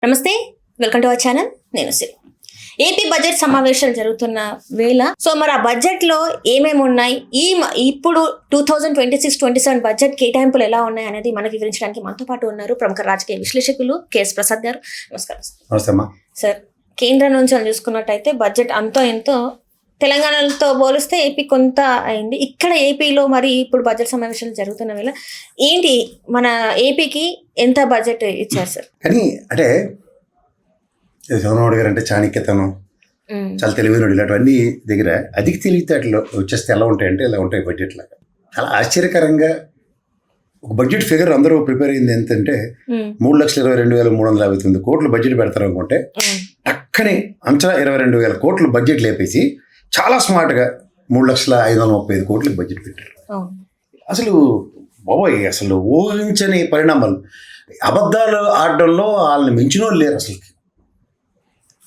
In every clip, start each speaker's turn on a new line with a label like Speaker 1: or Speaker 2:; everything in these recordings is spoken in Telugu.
Speaker 1: నమస్తే, వెల్కమ్ టు అవర్ ఛానల్. నేను సిరి. ఏపీ బడ్జెట్ సమావేశాలు జరుగుతున్న వేళ మరి ఆ బడ్జెట్లో ఏమేమి ఉన్నాయి, ఇప్పుడు 2026-27 బడ్జెట్ కేటాయింపులు ఎలా ఉన్నాయి అనేది మనకి వివరించడానికి మనతో పాటు ఉన్నారు ప్రముఖ రాజకీయ విశ్లేషకులు కేఎస్ ప్రసాద్ గారు. నమస్కారం సార్. కేంద్రం నుంచి చూసుకున్నట్టయితే బడ్జెట్ అంతో ఎంతో తెలంగాణతో పోలిస్తే ఏపీ కొంత అయింది. ఇక్కడ ఏపీలో మరి ఇప్పుడు బడ్జెట్ సమావేశాలు జరుగుతున్న వేళ ఏంటి మన ఏపీకి ఎంత బడ్జెట్ ఇచ్చారు సార్?
Speaker 2: కానీ అంటే చంద్రబాబు గారు అంటే చాణక్యతనం, చాలా తెలివైన ఇలాంటివన్నీ దగ్గర అధిక తెలివితేటలు వచ్చేస్తే ఎలా ఉంటాయంటే ఇలా ఉంటాయి బడ్జెట్ లాగా. చాలా ఆశ్చర్యకరంగా ఒక బడ్జెట్ ఫిగర్ అందరూ ప్రిపేర్ అయింది ఎంతంటే 3,22,359 కోట్లు బడ్జెట్ పెడతారు అనుకుంటే అక్కనే అంచనా 22,000 కోట్లు బడ్జెట్ లేపేసి చాలా స్మార్ట్గా 3,05,35 కోట్లకి బడ్జెట్ పెట్టారు. అసలు బాబోయ్, అసలు ఊహించని పరిణామాలు. అబద్ధాలు ఆడడంలో వాళ్ళని మించిన వాళ్ళు లేరు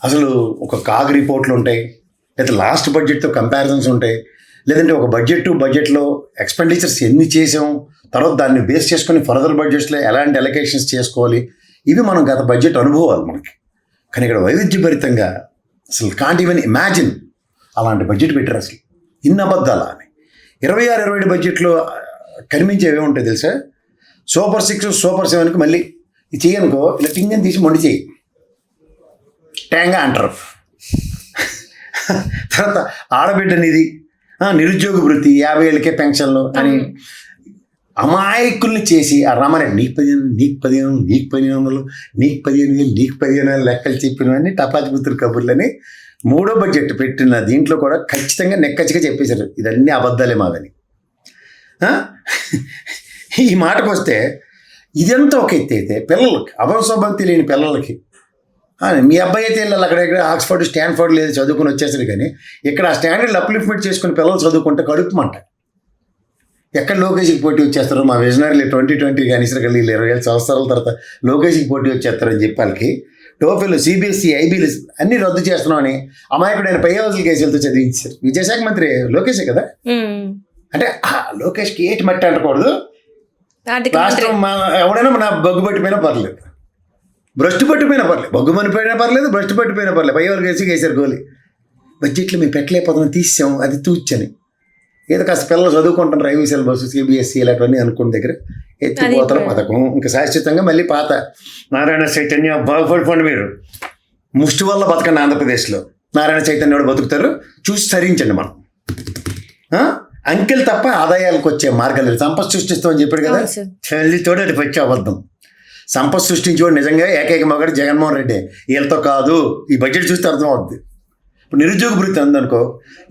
Speaker 2: అసలు ఒక కాగ్ రిపోర్ట్లు ఉంటాయి, లేదా లాస్ట్ బడ్జెట్తో కంపారిజన్స్ ఉంటాయి, లేదంటే ఒక బడ్జెట్లో ఎక్స్పెండిచర్స్ ఎన్ని చేసాం, తర్వాత దాన్ని బేస్ చేసుకొని ఫర్దర్ బడ్జెట్స్లో ఎలాంటి అలొకేషన్స్ చేసుకోవాలి, ఇవి మనం గత బడ్జెట్ అనుభవాలు మనకి. కానీ ఇక్కడ వైవిధ్యభరితంగా అసలు కాంట్ ఈవెన్ ఇమాజిన్ అలాంటి బడ్జెట్ పెట్టారు. అసలు ఇన్ని అబద్ధాలా అని 26-27 బడ్జెట్లో కనిపించేవి ఉంటాయి తెలుసా? సూపర్ 6 సూపర్ 7కి మళ్ళీ ఇది చెయ్యనుకో, ఇలా టింగని తీసి మొండి చెయ్యి ట్యాంగా అంటారు. తర్వాత ఆడబిడ్డ నిధి, నిరుద్యోగ వృత్తి, 50 ఏళ్ళకే పెన్షన్లు అని అమాయకుల్ని చేసి ఆ రామారెడ్డి నీకు 15,000 నీకు 15,000 నీకు 15,000 నీకు 15,000 లెక్కలు చెప్పినవన్నీ టపాచిపుత్రుల కబుర్లని మూడో బడ్జెట్ పెట్టిన దీంట్లో కూడా ఖచ్చితంగా నెక్కచ్చిగా చెప్పేశారు ఇదన్నీ అబద్ధాలే మాదని. ఈ మాటకు వస్తే ఇదంతా ఒక ఎత్తి అయితే పిల్లలకి అభంశోభం తెలియని పిల్లలకి, మీ అబ్బాయి అయితే వెళ్ళాలి అక్కడెక్కడ ఆక్స్ఫర్డ్ స్టాన్ఫర్డ్ లేదు చదువుకుని వచ్చేసరి, కానీ ఇక్కడ ఆ స్టాండర్డ్ అప్లిఫ్మెంట్ చేసుకుని పిల్లలు చదువుకుంటే కడుపుమంట. ఎక్కడ లోకేష్కి పోటీ వచ్చేస్తారు మా విజనరీలు 2020 కానీ ఇసరికల్లి 20 సంవత్సరాల తర్వాత లోకేష్కి పోటీ వచ్చేస్తారని చెప్పి వాళ్ళకి టోఫెల్, సిబిఎస్ఈ, ఐబీలు అన్నీ రద్దు చేస్తున్నామని అమాయకుడైన పైవలసల కేసులతో చదివించారు. విద్యాశాఖ మంత్రి లోకేషే కదా. అంటే లోకేష్కి ఏటి మట్టి అంటకూడదు, రాష్ట్రం ఎవడైనా మన బొగ్గు పట్టిపోయినా పర్లేదు, భ్రష్టు పట్టిపోయినా పర్లేదు, బొగ్గు మనిపోయినా పర్లేదు, భ్రష్టు పట్టిపోయినా పర్లేదు, పైవల కేసుకి వేసారు గోలి. బడ్జెట్లో మేము పెట్టలేకపోతున్నాం తీసాం, అది తూచని ఏదో కాస్త పిల్లలు చదువుకుంటాం రైల్వే సిలబస్, సిబిఎస్ఈ ఇలాంటివన్నీ అనుకున్న దగ్గర ఎత్తిపోతల పథకం ఇంకా శాశ్వతంగా మళ్ళీ పాత నారాయణ చైతన్య బాగుపడిపోండి మీరు ముష్టి వల్ల బతకండి ఆంధ్రప్రదేశ్లో, నారాయణ చైతన్య కూడా బతుకుతారు చూసి సరించండి మనం. అంకెలు తప్ప ఆదాయాలకు వచ్చే మార్గాలు లేదు. సంపద సృష్టిస్తామని చెప్పాడు కదా, చెల్లితోడు అది వచ్చే అబద్ధం. సంపద సృష్టించేవాడు నిజంగా ఏకైక మగాడు జగన్మోహన్ రెడ్డి, వీళ్ళతో కాదు. ఈ బడ్జెట్ చూస్తే అర్థం అవుద్ది. ఇప్పుడు నిరుద్యోగ వృత్తి ఉందనుకో,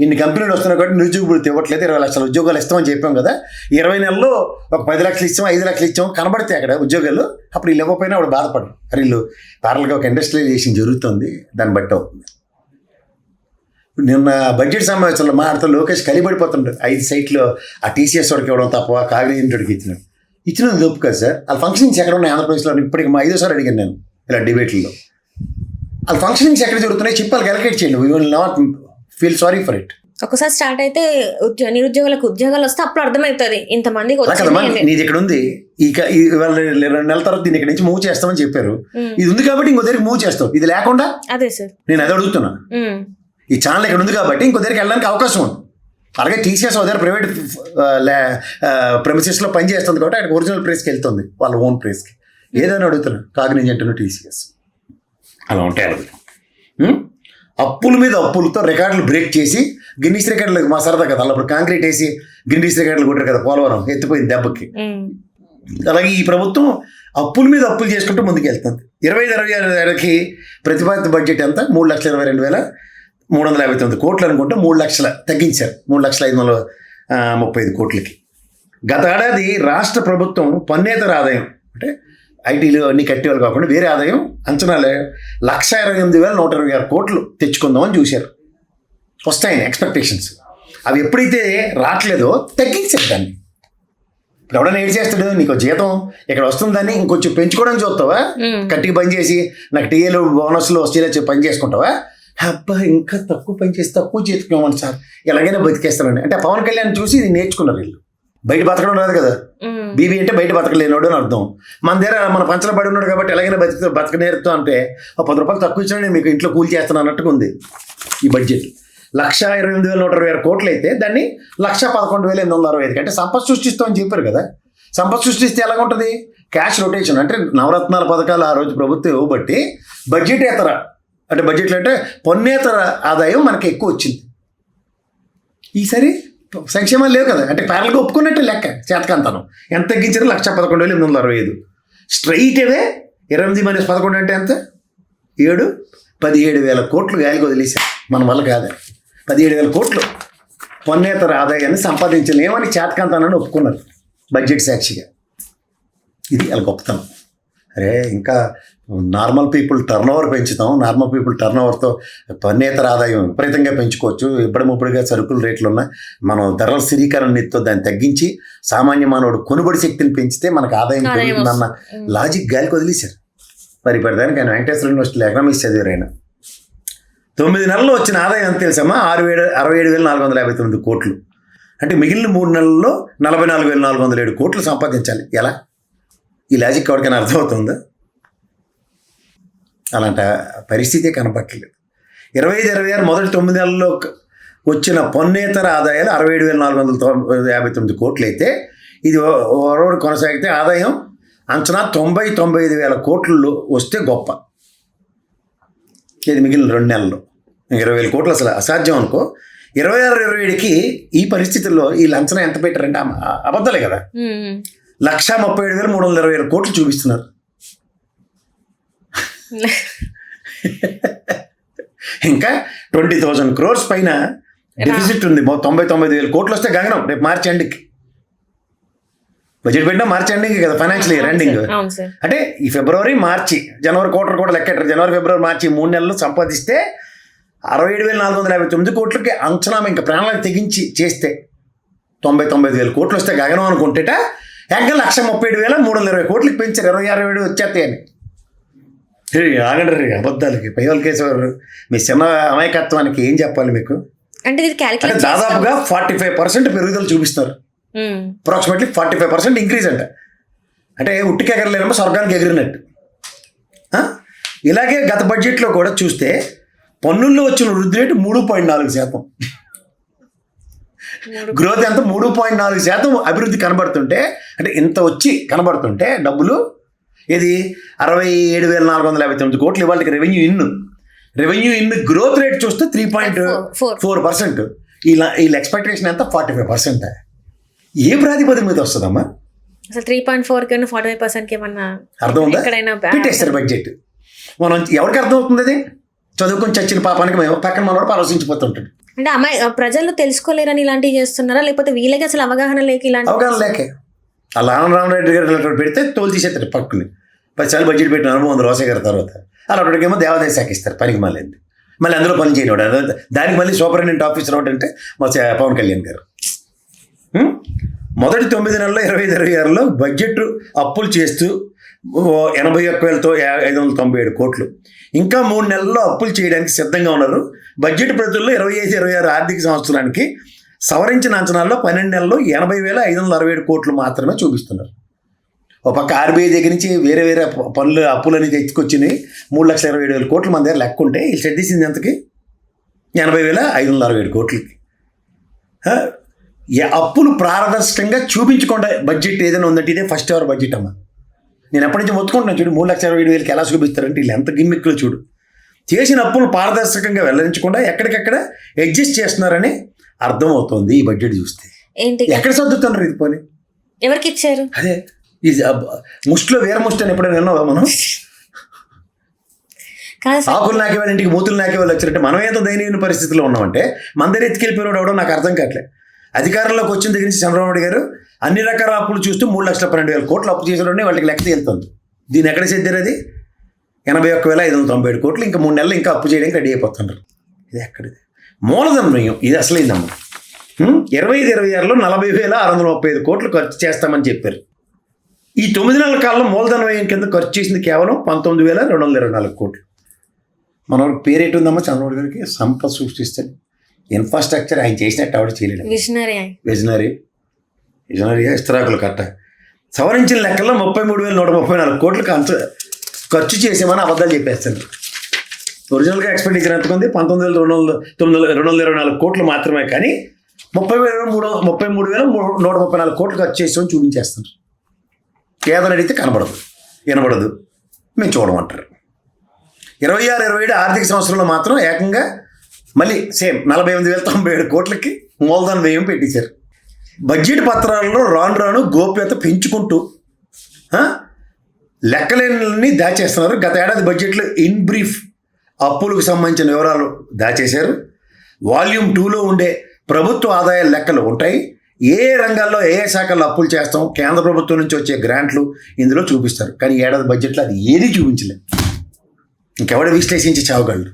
Speaker 2: ఇన్ని కంపెనీలు వస్తున్నాయి కాబట్టి నిరుద్యోగ వృత్తి ఇవ్వట్లేదు, 20 లక్షల ఉద్యోగాలు ఇస్తామని చెప్పాం కదా, 20 నెలల్లో ఒక 10 లక్షలు ఇచ్చాం, 5 లక్షలు ఇచ్చాం కనబడితే అక్కడ ఉద్యోగాలు, అప్పుడు వీళ్ళు ఇవ్వకపోయినా అప్పుడు బాధపడరు. మరి వీళ్ళు పార్లర్గా ఒక ఇండస్ట్రియలైజేషన్ జరుగుతుంది, దాన్ని బట్టి అవుతుంది. నిన్న బడ్జెట్ సమావేశంలో మాట్లాడుతూ లోకేష్ కలిపడిపోతుంటారు. 5 సైట్లు ఆ టీసీఎస్ వాడికి ఇవ్వడం తప్ప కాగినీటికి ఇచ్చినది తప్పు కదా సార్. వాళ్ళ ఫంక్షనింగ్స్ ఎక్కడ ఉన్నాయి ఆంధ్రప్రదేశ్లో? ఇప్పటికి 5వ అడిగాను నేను ఇలా డిబేట్లలో. వాళ్ళ ఫంక్షనింగ్స్ ఎక్కడ జరుగుతున్నాయి చెప్పి వాళ్ళకి అలకేట్ చేయండి. We will not feel sorry for it.
Speaker 1: ఒకసారి స్టార్ట్ అయితే నిరుద్యోగులకు ఉద్యోగాలు వస్తే అప్పుడు అర్థమవుతుంది ఇంతమందికి
Speaker 2: నీది ఇక్కడ ఉంది, ఇక 2 నెలల తర్వాత దీన్ని ఇక్కడ నుంచి మూవ్ చేస్తామని చెప్పారు. ఇది ఉంది కాబట్టి ఇంకో దగ్గరికి మూవ్ చేస్తాం, ఇది లేకుండా
Speaker 1: అదే సార్
Speaker 2: నేను అది అడుగుతున్నా. ఈ ఛానల్ ఇక్కడ ఉంది కాబట్టి ఇంకో దగ్గరికి వెళ్ళడానికి అవకాశం ఉంది. అలాగే టీసీఎస్ దగ్గర ప్రైవేట్ ప్రెమిసెస్లో పని చేస్తుంది కాబట్టి అక్కడ ఒరిజినల్ ప్రైస్కి వెళ్తుంది, వాళ్ళ ఓన్ ప్రైస్కి. ఏదైనా అడుగుతున్నా కాగ్నిజెంట్ టీసీఎస్ అలా ఉంటాయి. అడుగు అప్పుల మీద అప్పులతో రికార్డులు బ్రేక్ చేసి గిన్నీస్ రికార్డులకు మా సరదా కదా, అప్పుడు కాంక్రీట్ వేసి గిన్నీస్ రికార్డులు కొట్టారు కదా పోలవరం ఎత్తిపోయింది దెబ్బకి. అలాగే ఈ ప్రభుత్వం అప్పుల మీద అప్పులు చేసుకుంటూ ముందుకు వెళ్తుంది. 25-26 ప్రతిపాదిత బడ్జెట్ ఎంత? 3,22,359 కోట్లు అనుకుంటే 3 లక్షల తగ్గించారు, 3,05,35 కోట్లకి. గత ఏడాది రాష్ట్ర ప్రభుత్వం పన్నేతర ఆదాయం అంటే ఐటీలు అన్నీ కట్టేవాళ్ళు కాకుండా వేరే ఆదాయం అంచనాలే 1,28,126 కోట్లు తెచ్చుకుందామని చూశారు. వస్తాయని ఎక్స్పెక్టేషన్స్. అవి ఎప్పుడైతే రావట్లేదో తగ్గించారు దాన్ని. ఇప్పుడు ఎవడైనా ఏం చేస్తాడు, నీకు జీతం ఇక్కడ వస్తుందని ఇంకొంచెం పెంచుకోవడానికి చూస్తావా? కట్టికి పని చేసి నాకు టీఏలు బోనస్లు వస్తే పని చేసుకుంటావా? అబ్బా ఇంకా తక్కువ పని చేసి తక్కువ చేతుకోమని సార్ ఎలాగైనా బతికేస్తానండి అంటే పవన్ కళ్యాణ్ చూసి ఇది నేర్చుకున్నారు వీళ్ళు. బయట బతకడం రాదు కదా. బీబీ అంటే బయట బతకలేనోడు అని అర్థం. మన దగ్గర మన పంచలో పడి ఉన్నాడు కాబట్టి ఎలాగైనా బతకనేరుతాం అంటే ఒక 10 రూపాయలు తక్కువ ఇచ్చినా నేను మీకు ఇంట్లో కూల్ చేస్తాను అన్నట్టుగా ఉంది ఈ బడ్జెట్. 1,28,126 కోట్లు అయితే దాన్ని 1,11,865 అంటే సంపద సృష్టిస్తామని చెప్పారు కదా. సంపద సృష్టిస్తే ఎలాగ ఉంటుంది? క్యాష్ రొటేషన్ అంటే నవరత్నాల పథకాలు ఆ రోజు ప్రభుత్వం ఇవ్వబట్టి బడ్జెటేతర అంటే బడ్జెట్లో అంటే పన్నేతర ఆదాయం మనకి ఎక్కువ వచ్చింది. ఈసారి సంక్షేమాలు లేవు కదా, అంటే ప్యారల్గా ఒప్పుకున్నట్టే లెక్క. చేతకంతనం ఎంత తగ్గించారు? 1,11,865. స్ట్రైట్ అవే 8 - 11 అంటే ఎంత? 7, 17,000 కోట్లు గాలికి వదిలేశారు. మన వల్ల కాదు. 17,000 కోట్లు పన్నేతర ఆదాయాన్ని సంపాదించలేమని చేతకంతనాన్ని ఒప్పుకున్నారు బడ్జెట్ సాక్షిగా. ఇది వాళ్ళ గొప్పతనం. అరే ఇంకా నార్మల్ పీపుల్ టర్న్ ఓవర్ పెంచుతాం, నార్మల్ పీపుల్ టర్న్ ఓవర్తో పన్నేతర ఆదాయం విపరీతంగా పెంచుకోవచ్చు. ఇప్పుడిగా సరుకుల రేట్లు ఉన్నాయి, మనం ధరల స్థిరీకరణ నిధితో దాన్ని తగ్గించి సామాన్య మానవుడు కొనుగోలు శక్తిని పెంచితే మనకు ఆదాయం పెరుగుతుందన్న లాజిక్ గాలికి వదిలేశారు. మరి ఇప్పటిదానికి ఆయన వెంకటేశ్వర యూనివర్సిటీలో ఎకనామిక్స్ చదివారు. ఆయన 9 నెలల్లో వచ్చిన ఆదాయం ఎంత తెలుసమ్మా? 67,459 కోట్లు. అంటే మిగిలిన 3 నెలల్లో 44,407 కోట్లు సంపాదించాలి. ఎలా? ఈ లాజిక్ ఎవరికైనా అర్థమవుతుందా? అలాంటి పరిస్థితే కనపట్టలేదు. 25-26 మొదటి 9 నెలల్లో వచ్చిన పన్నేతర ఆదాయాలు 67,459 కోట్లు అయితే ఇది ఓవర్ కొనసాగితే ఆదాయం అంచనా 90-95,000 కోట్లు వస్తే గొప్ప. ఇది మిగిలిన 2 నెలల్లో 20,000 కోట్లు అసలు అసాధ్యం అనుకో. 26-27కి ఈ పరిస్థితుల్లో వీళ్ళు అంచనా ఎంత పెట్టారంటే అబద్ధాలే కదా. 1,37,327 కోట్లు చూపిస్తున్నారు. ఇంకా 20,000 crores పైన డెఫిసిట్ ఉంది. 99,000 కోట్లు వస్తే గగనం. రేపు మార్చి ఎండింగ్కి బడ్జెట్ పెట్టినా మార్చి ఎండింగ్ కదా, ఫైనాన్షియల్ ఇయర్ ఎండింగ్. అంటే ఈ ఫిబ్రవరి, మార్చి, జనవరి క్వార్టర్ కూడా లెక్కెట్టారు. జనవరి, ఫిబ్రవరి, మార్చి 3 నెలలు సంపాదిస్తే 67,459 కోట్లకి అంచనా ఇంకా ప్రాణాలకు తెగించి చేస్తే 99,000 కోట్లు వస్తే గగనం అనుకుంటేట ఇంకా 137,320 కోట్లకి పెంచారు. 26-27 వచ్చేస్తాయని. ఆగండి రే అబద్ధాలకి పైవాళ్ళ కేసేవారు. మీ చిన్న అమాయకత్వానికి ఏం చెప్పాలి మీకు?
Speaker 1: అంటే
Speaker 2: దాదాపుగా 45% పెరుగుదల చూపిస్తారు. అప్రాక్సిమేట్లీ 45% ఇంక్రీజ్ అంట. అంటే ఉట్టికి ఎగరలేనమ్మా స్వర్గానికి ఎగిరినట్టు. ఇలాగే గత బడ్జెట్లో కూడా చూస్తే పన్నుల్లో వచ్చిన వృద్ధి రేటు 3.4%. గ్రోత్ ఎంత? 3.4% అభివృద్ధి కనబడుతుంటే, అంటే ఇంత వచ్చి కనబడుతుంటే డబ్బులు ఇది 67,459 కోట్లు ఇవాళకి రెవెన్యూ ఇన్ గ్రోత్ రేట్ చూస్తే 3.4%. వీళ్ళ ఎక్స్పెక్టేషన్ ఎంత? 45%. ఏ ప్రాతిపదిక మీద వస్తుందమ్మా?
Speaker 1: అసలు 3.4 45% ఏమన్నా
Speaker 2: అర్థం ఉందా? పెట్టేస్తారు బడ్జెట్. మనం ఎవరికి అర్థం అవుతుంది? అది చదువుకొని చచ్చిన పాపానికి మేము పక్కన మనోడు ఆలోచించిపోతుంటాడు.
Speaker 1: అంటే ప్రజలు తెలుసుకోలేరని ఇలాంటివి చేస్తున్నారా, లేకపోతే వీళ్ళకి అసలు అవగాహన లేక ఇలాంటి
Speaker 2: అవగాహన లేకే అలా రామరెడ్డి గారు పెడితే తోలు తీసేస్తారు పక్కని. 10 సార్లు బడ్జెట్ పెట్టిన అనుభవం ఉంది రోసయ్య గారి తర్వాత. అలాంటికేమో దేవాదాయ శాఖ ఇస్తారు పనికి మళ్ళీ అందులో పని చేయనివాడు. దానికి మళ్ళీ సూపరింటెండెంట్ ఆఫీసర్ ఒకటి అంటే మా పవన్ కళ్యాణ్ గారు. మొదటి 9 నెలల్లో 25-26లో బడ్జెట్ అప్పులు చేస్తూ 81,597 కోట్లు. ఇంకా 3 నెలల్లో అప్పులు చేయడానికి సిద్ధంగా ఉన్నారు. బడ్జెట్ ప్రతుల్లో 25-26 ఆర్థిక సంవత్సరానికి సవరించిన అంచనాల్లో 12 నెలల్లో 80,567 కోట్లు మాత్రమే చూపిస్తున్నారు. ఒక పక్క ఆర్బీఐ దగ్గర నుంచి వేరే పనులు అప్పులని తెచ్చుకొచ్చినాయి 3,27,000 కోట్లు మన దగ్గర లెక్క ఉంటే వీళ్ళు చెడ్డీసింది ఎంతకి? 80,567 కోట్లకి. అప్పులు పారదర్శకంగా చూపించకుండా బడ్జెట్ ఏదైనా ఉందంటే ఇదే ఫస్ట్ ఎవర్ బడ్జెట్ అమ్మా. నేను ఎప్పటి నుంచి మొత్తుకుంటున్నాను చూడు. 3,27,000 ఎలా చూపిస్తారంటే వీళ్ళు ఎంత గిమ్మిక్లో చూడు. చేసిన అప్పులు పారదర్శకంగా వెల్లడించకుండా ఎక్కడికక్కడ అడ్జస్ట్ చేస్తున్నారని అర్థమవుతోంది ఈ బడ్జెట్ చూస్తే. ఎక్కడ సర్దుతున్నారు ఇది? పోనీ
Speaker 1: ఎవరికి ఇచ్చారు?
Speaker 2: అదే ముష్టిలో వేరే ముష్టి అని ఎప్పుడైనా విన్నావా మనం? ఆకులు నాకే వాళ్ళ ఇంటికి మూతులు నాకే వాళ్ళు వచ్చినట్టే మనం ఏదో దయనీయ పరిస్థితిలో ఉన్నామంటే మన దగ్గర ఎత్తుకెళ్ళిపోయినాడు ఎవడో నాకు అర్థం కావట్లే. అధికారంలోకి వచ్చిన దగ్గర నుంచి చంద్రబాబు నాయుడు గారు అన్ని రకాల అప్పులు చూస్తూ 3,12,000 కోట్లు అప్పు చేసిన వాళ్ళకి లెక్క వెళ్తుంది. దీన్ని ఎక్కడ చేద్దారు? అది 81,597 కోట్లు. ఇంకా 3 నెలలు ఇంకా అప్పు చేయడానికి రెడీ అయిపోతున్నారు. ఇది ఎక్కడిది? మూలధన వ్యయం ఇది అసలైందమ్మా. 25-26లో 40,635 కోట్లు ఖర్చు చేస్తామని చెప్పారు. ఈ 9 నెలల కాలంలో మూలధన వ్యయం కింద ఖర్చు చేసింది కేవలం 19,224 కోట్లు. మన పేరేటు ఉందమ్మా చంద్రబాబు గారికి? సంపద సృష్టిస్తే ఇన్ఫ్రాస్ట్రక్చర్ ఆయన చేసినట్టు ఆవిడ చేయలేడు. విజనరీ. విజనరీగా ఇస్తరాకులు కట్ట సవరించిన లెక్కల్లో 33,134 కోట్లు ఖర్చు చేసామని అబద్ధాలు చెప్పేస్తారు. ఒరిజినల్గా ఎక్స్పెండిచర్ ఎంత ఉంది? 19,224 కోట్లు మాత్రమే. కానీ 33,134 కోట్లు ఖర్చు చేసామని చూపించేస్తారు. ఏదని అడిగితే కనబడదు, వినబడదు, మేము చూడమంటారు. 26-27 ఆర్థిక సంవత్సరంలో మాత్రం ఏకంగా మళ్ళీ సేమ్ 48,097 కోట్లకి మూలధన వ్యయం పెట్టించారు. బడ్జెట్ పత్రాలలో రాను గోప్యత పెంచుకుంటూ లెక్కలేని దాచేస్తున్నారు. గత ఏడాది బడ్జెట్లో ఇన్ బ్రీఫ్ అప్పులకు సంబంధించిన వివరాలు దాచేశారు. వాల్యూమ్ 2లో ఉండే ప్రభుత్వ ఆదాయ లెక్కలు ఉంటాయి. ఏ రంగాల్లో ఏ శాఖల్లో అప్పులు చేస్తాం, కేంద్ర ప్రభుత్వం నుంచి వచ్చే గ్రాంట్లు ఇందులో చూపిస్తారు. కానీ ఏడాది బడ్జెట్లో అది ఏది చూపించలేదు. ఇంకెవడ విశ్లేషించి చావగలడు.